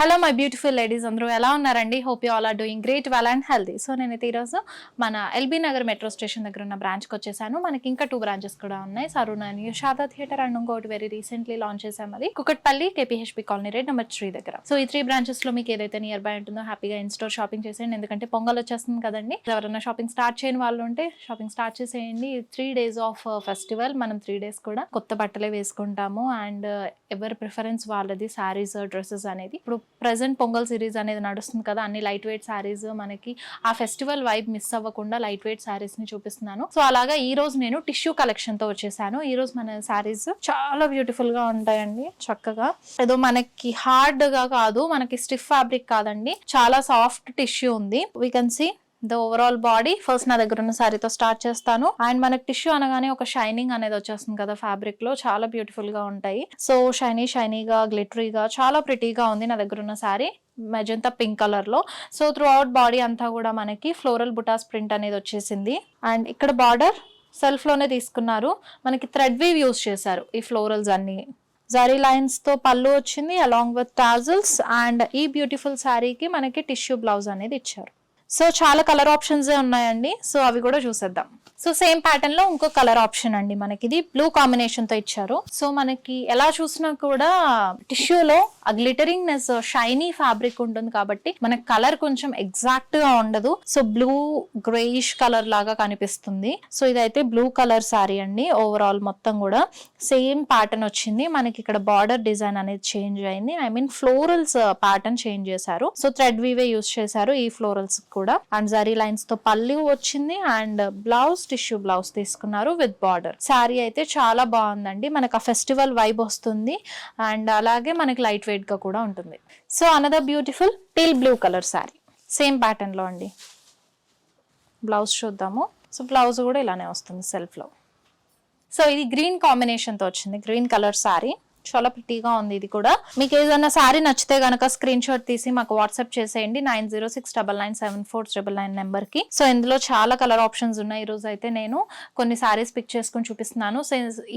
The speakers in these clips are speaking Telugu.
హలో మై బ్యూటిఫుల్ లేడీస్, అందరూ ఎలా ఉన్నారండి? Hope you all are doing great, well and healthy. So నేనైతే ఈరోజు మన ఎల్బీ నగర్ మెట్రో స్టేషన్ దగ్గర ఉన్న బ్రాంచ్కి వచ్చేసాను. మనకి ఇంకా 2 బ్రాంచెస్ కూడా ఉన్నాయి, సరూనాని షాదా థియేటర్ అండ్ ఇంకోటి వెరీ రీసెంట్లీ లాంచ్ చేసాము, అది Kukatpally KPHP colony road number 3 దగ్గర. సో ఈ 3 బ్రాంచెస్ లో మీకు ఏదైతే నియర్ బై ఉంటుందో హ్యాపీగా ఇన్ స్టోర్ షాపింగ్ చేసేయండి, ఎందుకంటే పొంగల్ వచ్చేస్తుంది కదండి. ఎవరైనా షాపింగ్ స్టార్ట్ చేయని వాళ్ళు ఉంటే షాపింగ్ స్టార్ట్ చేసేయండి. 3 days ఆఫ్ ఫెస్టివల్, మనం 3 days కూడా కొత్త బట్టలే వేసుకుంటాము అండ్ ఎవరి ప్రిఫరెన్స్ వాళ్ళది, శారీస్ డ్రెస్సెస్ అనేది. ఇప్పుడు ప్రెసెంట్ పొంగల్ సిరీస్ అనేది నడుస్తుంది కదా, అన్ని లైట్ వెయిట్ శారీస్ మనకి ఆ ఫెస్టివల్ వైబ్ మిస్ అవ్వకుండా లైట్ వెయిట్ శారీస్ ని చూపిస్తున్నాను. సో అలాగా ఈ రోజు నేను టిష్యూ కలెక్షన్ తో వచ్చేసాను. ఈ రోజు మన శారీస్ చాలా బ్యూటిఫుల్ గా ఉంటాయండి, చక్కగా ఏదో మనకి హార్డ్ గా కాదు, మనకి స్టిఫ్ ఫ్యాబ్రిక్ కాదండి, చాలా సాఫ్ట్ టిష్యూ ఉంది. We can see the overall body. First నా దగ్గర ఉన్న శారీతో స్టార్ట్ చేస్తాను. అండ్ మనకి టిష్యూ అనగానే ఒక షైనింగ్ అనేది వచ్చేస్తుంది కదా ఫ్యాబ్రిక్ లో, చాలా బ్యూటిఫుల్ గా ఉంటాయి. సో షైనీగా గ్లిటరీగా చాలా ప్రిటీగా ఉంది నా దగ్గర ఉన్న శారీ, మెజంతా పింక్ కలర్ లో. సో త్రూ అవుట్ బాడీ అంతా కూడా మనకి ఫ్లోరల్ బుటాస్ ప్రింట్ అనేది వచ్చేసింది. అండ్ ఇక్కడ బార్డర్ సెల్ఫ్ లోనే తీసుకున్నారు, మనకి థ్రెడ్ వీవ్ యూస్ చేశారు ఈ ఫ్లోరల్స్ అన్ని. జరీ లైన్స్ తో పళ్ళు వచ్చింది అలాంగ్ విత్ టాజల్స్. అండ్ ఈ బ్యూటిఫుల్ శారీకి మనకి టిష్యూ బ్లౌజ్ అనేది ఇచ్చారు. సో చాలా కలర్ ఆప్షన్స్ ఉన్నాయండి, సో అవి కూడా చూసేద్దాం. సో సేమ్ ప్యాటర్న్ లో ఇంకో కలర్ ఆప్షన్ అండి, మనకి ఇది బ్లూ కాంబినేషన్ తో ఇచ్చారు. సో మనకి ఎలా చూసినా కూడా టిష్యూలో ఆ గ్లిటరింగ్ నెస్, షైనీ ఫ్యాబ్రిక్ ఉంటుంది కాబట్టి మనకి కలర్ కొంచెం ఎగ్జాక్ట్ గా ఉండదు. సో బ్లూ గ్రేయిష్ కలర్ లాగా కనిపిస్తుంది. సో ఇదైతే బ్లూ కలర్ శారీ అండి. ఓవరాల్ మొత్తం కూడా సేమ్ ప్యాటర్న్ వచ్చింది. మనకి ఇక్కడ బార్డర్ డిజైన్ అనేది చేంజ్ అయింది, I mean florals pattern change చేశారు. సో థ్రెడ్ వీవే యూస్ చేశారు ఈ ఫ్లోరల్స్ కూడా. అండ్ జరీ లైన్స్ తో పళ్ళు వచ్చింది అండ్ బ్లౌజ్ టిష్యూ బ్లౌజ్ తీసుకున్నారు విత్ బార్డర్. శారీ అయితే చాలా బాగుందండి, మనకు ఆ ఫెస్టివల్ వైబ్ వస్తుంది అండ్ అలాగే మనకి లైట్ వెయిట్ గా కూడా ఉంటుంది. So another beautiful teal blue colour sari, same pattern లో అండి. బ్లౌజ్ చూద్దాము. సో బ్లౌజ్ కూడా ఇలానే వస్తుంది సెల్ఫ్ లో. సో ఇది గ్రీన్ కాంబినేషన్ తో వచ్చింది, గ్రీన్ కలర్ శారీ, చాలా ప్రిటీగా ఉంది ఇది కూడా. మీకు ఏదైనా శారీ నచ్చితే గనక స్క్రీన్ షాట్ తీసి మాకు వాట్సాప్ చేసేయండి 9069974999 నెంబర్ కి. సో ఇందులో చాలా కలర్ ఆప్షన్స్ ఉన్నాయి. ఈ రోజు అయితే నేను కొన్ని శారీస్ పిక్ చేసుకుని చూపిస్తున్నాను. సో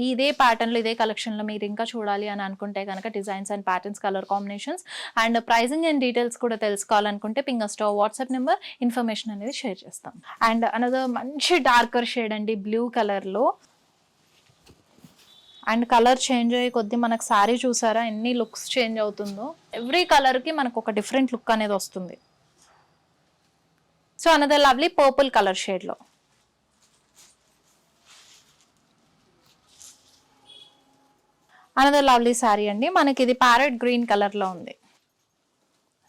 ఇదే ప్యాటర్న్ లో, ఇదే కలెక్షన్ లో మీరు ఇంకా చూడాలి అని అనుకుంటే కనుక designs and patterns, colour combinations and pricing and details కూడా తెలుసుకోవాలనుకుంటే పింగర్ స్టవ్ వాట్సాప్ నెంబర్, ఇన్ఫర్మేషన్ అనేది షేర్ చేస్తాం. అండ్ అనదర్ మంచి డార్కర్ షేడ్ అండి, బ్లూ కలర్ లో. అండ్ కలర్ చేంజ్ అయ్యే కొద్దీ మనకు శారీ చూసారా ఎన్ని లుక్స్ చేంజ్ అవుతుందో. ఎవ్రీ కలర్ కి మనకు ఒక డిఫరెంట్ లుక్ అనేది వస్తుంది. So another lovely purple colour shade లో. అనదర్ లవ్లీ శారీ అండి, మనకి ఇది ప్యారెట్ గ్రీన్ కలర్ లో ఉంది,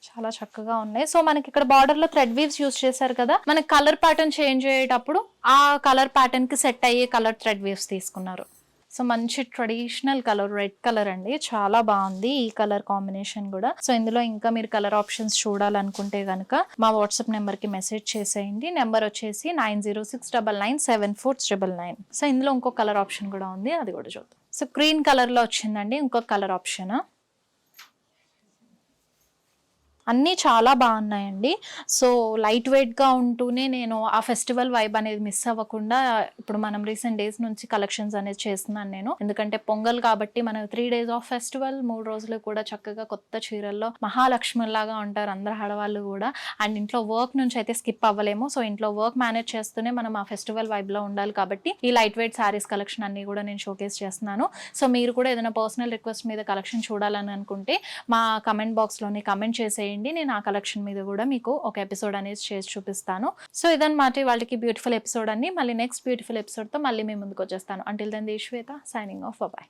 చాలా చక్కగా ఉన్నాయి. సో మనకి ఇక్కడ బార్డర్ లో థ్రెడ్ వీవ్స్ యూస్ చేశారు కదా, మనకి కలర్ ప్యాటర్న్ చేంజ్ అయ్యేటప్పుడు ఆ కలర్ ప్యాటర్న్ కి సెట్ అయ్యే కలర్ థ్రెడ్ వీవ్స్ తీసుకున్నారు. సో మంచి ట్రెడిషనల్ కలర్, రెడ్ కలర్ అండి, చాలా బాగుంది ఈ కలర్ కాంబినేషన్ కూడా. సో ఇందులో ఇంకా మీరు కలర్ ఆప్షన్స్ చూడాలనుకుంటే కనుక మా వాట్సాప్ నెంబర్ కి మెసేజ్ చేసేయండి. నెంబర్ వచ్చేసి 9069974999. సో ఇందులో ఇంకో కలర్ ఆప్షన్ కూడా ఉంది, అది కూడా చూద్దాం. సో గ్రీన్ కలర్ లో వచ్చిందండి ఇంకొక కలర్ ఆప్షన్. అన్నీ చాలా బాగున్నాయండి. సో లైట్ వెయిట్గా ఉంటూనే నేను ఆ ఫెస్టివల్ వైబ్ అనేది మిస్ అవ్వకుండా ఇప్పుడు మనం రీసెంట్ డేస్ నుంచి కలెక్షన్స్ అనేది చేస్తున్నాను నేను, ఎందుకంటే పొంగల్ కాబట్టి మనం 3 days ఆఫ్ ఫెస్టివల్, 3 రోజులు కూడా చక్కగా కొత్త చీరల్లో మహాలక్ష్మిలాగా ఉంటారు అందరు ఆడవాళ్ళు కూడా. అండ్ ఇంట్లో వర్క్ నుంచి అయితే స్కిప్ అవ్వలేము. సో ఇంట్లో వర్క్ మేనేజ్ చేస్తూనే మనం ఆ ఫెస్టివల్ వైబ్లో ఉండాలి కాబట్టి ఈ లైట్ వెయిట్ శారీస్ కలెక్షన్ అన్ని కూడా నేను షోకేస్ చేస్తున్నాను. సో మీరు కూడా ఏదైనా పర్సనల్ రిక్వెస్ట్ మీద కలెక్షన్ చూడాలని అనుకుంటే మా కమెంట్ బాక్స్లోని కమెంట్ చేసేయండి, నేను ఆ కలెక్షన్ మీద కూడా మీకు ఒక ఎపిసోడ్ అనేది చేసి చూపిస్తాను. సో ఇదన్నమాట వాళ్ళకి బ్యూటిఫుల్ ఎపిసోడ్ అన్ని. మళ్ళీ నెక్స్ట్ బ్యూటిఫుల్ ఎపిసోడ్ తో మళ్ళీ మీ ముందుకు వచ్చేస్తాను. అంటిల్ దెన్ శ్వేత సైనింగ్ ఆఫ్, బాయ్.